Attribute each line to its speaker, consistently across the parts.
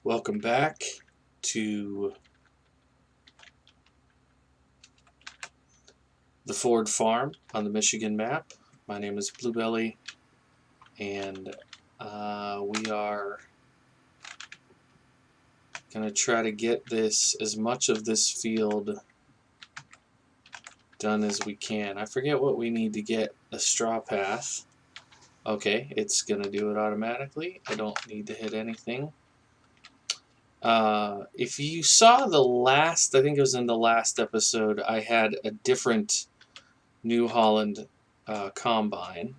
Speaker 1: Welcome back to the Ford Farm on the Michigan map. My name is Bluebelly, and we are going to try to get as much of this field done as we can. I forget what we need to get a straw path. Okay, it's going to do it automatically. I don't need to hit anything. If you saw I think it was in the last episode, I had a different New Holland combine.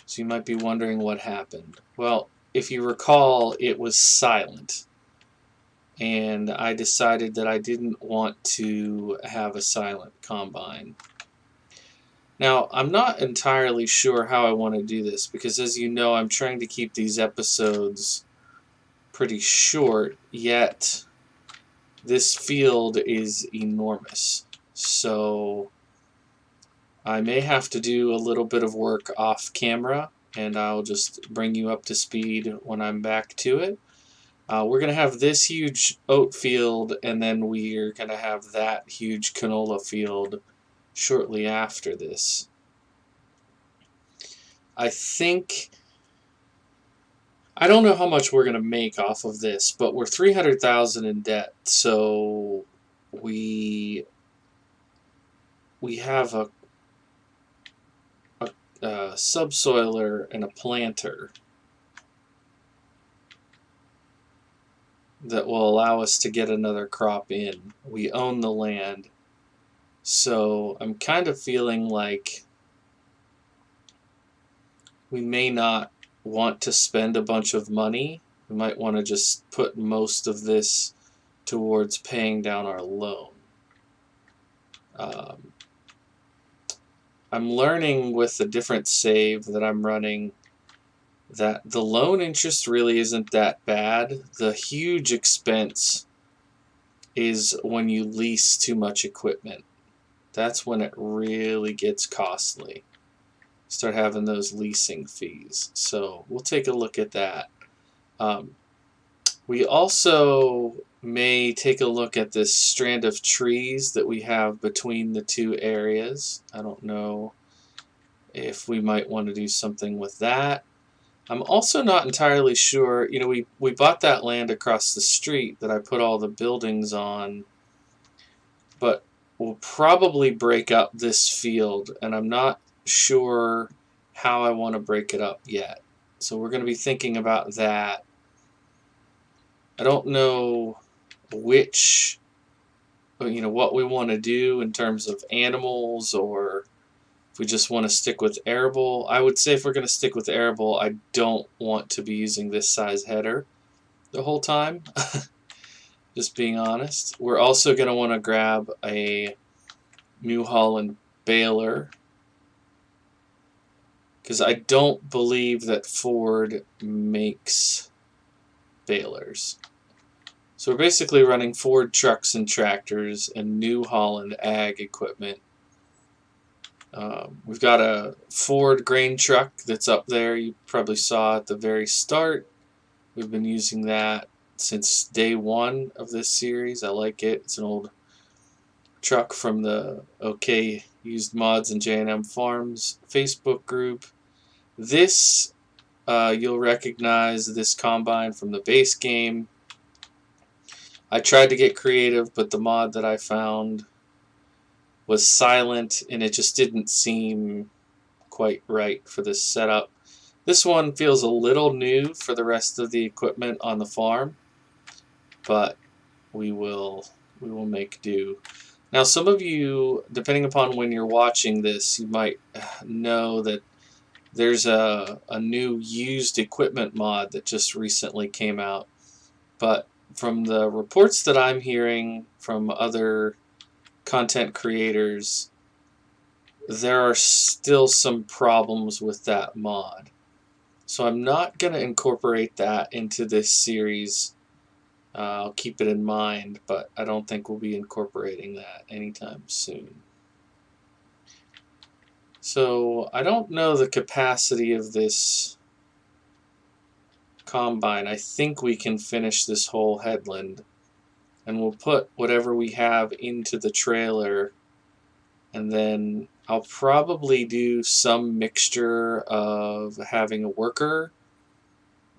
Speaker 1: So you might be wondering what happened. Well, if you recall, it was silent. And I decided that I didn't want to have a silent combine. Now, I'm not entirely sure how I want to do this because, as you know, I'm trying to keep these episodes pretty short, yet this field is enormous. So I may have to do a little bit of work off camera, and I'll just bring you up to speed when I'm back to it. We're going to have this huge oat field, and then we're going to have that huge canola field shortly after this. I don't know how much we're going to make off of this, but we're 300,000 in debt, so we have a subsoiler and a planter that will allow us to get another crop in. We own the land, so I'm kind of feeling like we may not want to spend a bunch of money. We might want to just put most of this towards paying down our loan. I'm learning with the different save that I'm running that the loan interest really isn't that bad. The huge expense is when you lease too much equipment. That's when it really gets costly. Start having those leasing fees. So we'll take a look at that. We also may take a look at this strand of trees that we have between the two areas. I don't know if we might want to do something with that. I'm also not entirely sure. You know, we bought that land across the street that I put all the buildings on, but we'll probably break up this field, and I'm not sure how I want to break it up yet. So we're going to be thinking about that. I don't know what we want to do in terms of animals, or if we just want to stick with arable. I would say if we're going to stick with arable, I don't want to be using this size header the whole time. Just being honest. We're also going to want to grab a New Holland baler, because I don't believe that Ford makes balers. So we're basically running Ford trucks and tractors and New Holland ag equipment. We've got a Ford grain truck that's up there. You probably saw at the very start. We've been using that since day one of this series. I like it. It's an old truck from the OK Used Mods and J&M Farms Facebook group. This, you'll recognize this combine from the base game. I tried to get creative, but the mod that I found was silent, and it just didn't seem quite right for this setup. This one feels a little new for the rest of the equipment on the farm, but we will make do. Now, some of you, depending upon when you're watching this, you might know that there's a new used equipment mod that just recently came out. But from the reports that I'm hearing from other content creators, there are still some problems with that mod. So I'm not going to incorporate that into this series. I'll keep it in mind, but I don't think we'll be incorporating that anytime soon. So I don't know the capacity of this combine, I think we can finish this whole headland. And we'll put whatever we have into the trailer, and then I'll probably do some mixture of having a worker,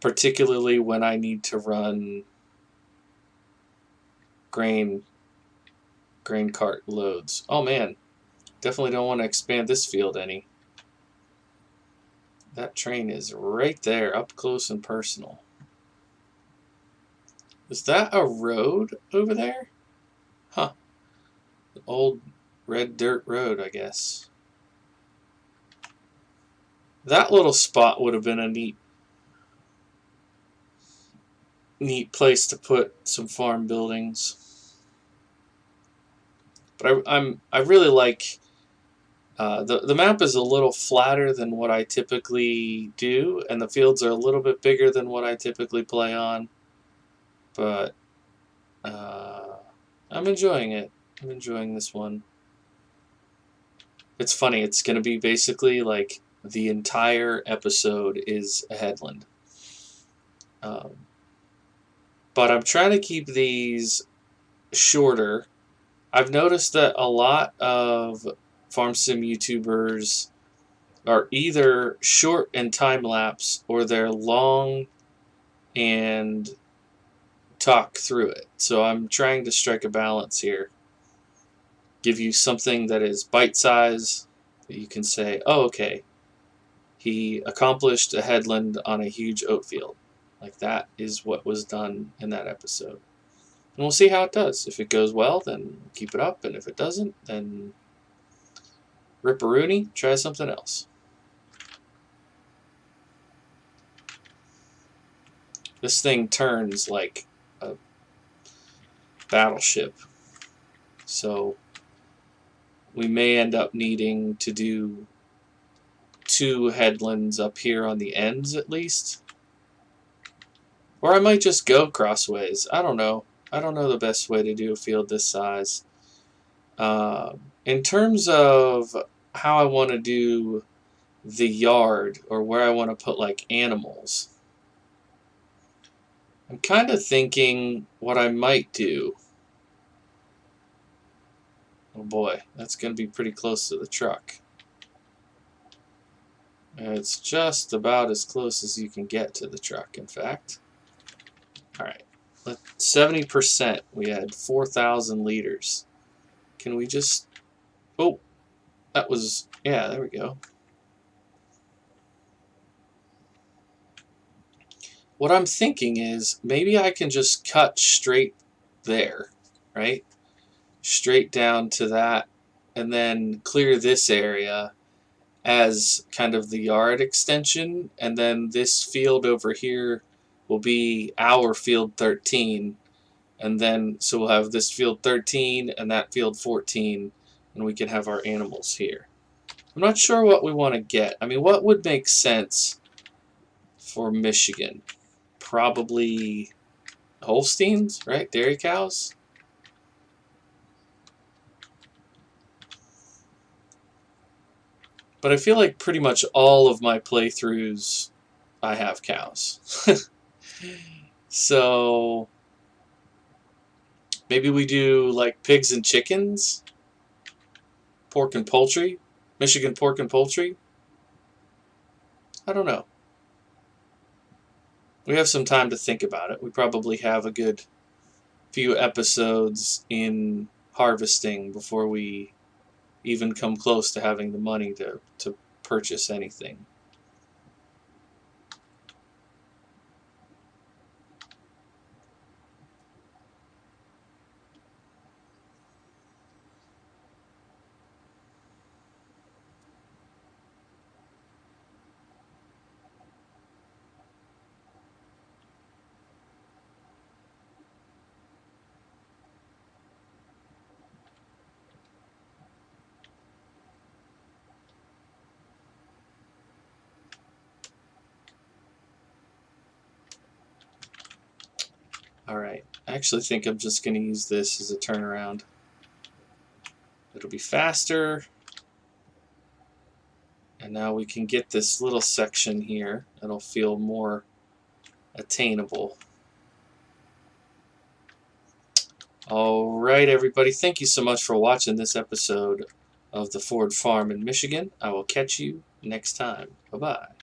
Speaker 1: particularly when I need to run grain cart loads. Oh man, definitely don't want to expand this field any. That train is right there, up close and personal. Is that a road over there? Huh. The old red dirt road, I guess. That little spot would have been a neat place to put some farm buildings. But I really like the map is a little flatter than what I typically do, and the fields are a little bit bigger than what I typically play on. But I'm enjoying it. I'm enjoying this one. It's funny. It's going to be basically like the entire episode is a headland. But I'm trying to keep these shorter. I've noticed that a lot of farm sim YouTubers are either short and time lapse, or they're long and talk through it. So I'm trying to strike a balance here. Give you something that is bite size that you can say, oh, okay, he accomplished a headland on a huge oat field. Like that is what was done in that episode. And we'll see how it does. If it goes well, then keep it up. And if it doesn't, then rip-a-rooney, try something else. This thing turns like a battleship. So we may end up needing to do 2 headlands up here on the ends at least. Or I might just go crossways. I don't know. I don't know the best way to do a field this size. In terms of how I want to do the yard, or where I want to put like animals, I'm kind of thinking what I might do. Oh boy, that's going to be pretty close to the truck. It's just about as close as you can get to the truck, in fact. Alright, 70%. We had 4,000 liters. Can we just... Oh, that was... Yeah, there we go. What I'm thinking is maybe I can just cut straight there, right? Straight down to that, and then clear this area as kind of the yard extension, and then this field over here will be our field 13, and then so we'll have this field 13 and that field 14, and we can have our animals here. I'm not sure what we want to get. I mean, what would make sense for Michigan? Probably Holsteins, right? Dairy cows. But I feel like pretty much all of my playthroughs I have cows. So maybe we do like pigs and chickens, pork and poultry, Michigan pork and poultry. I don't know. We have some time to think about it. We probably have a good few episodes in harvesting before we even come close to having the money to purchase anything. Alright, I actually think I'm just going to use this as a turnaround. It'll be faster. And now we can get this little section here. It'll feel more attainable. All right, everybody. Thank you so much for watching this episode of the Ford Farm in Michigan. I will catch you next time. Bye-bye.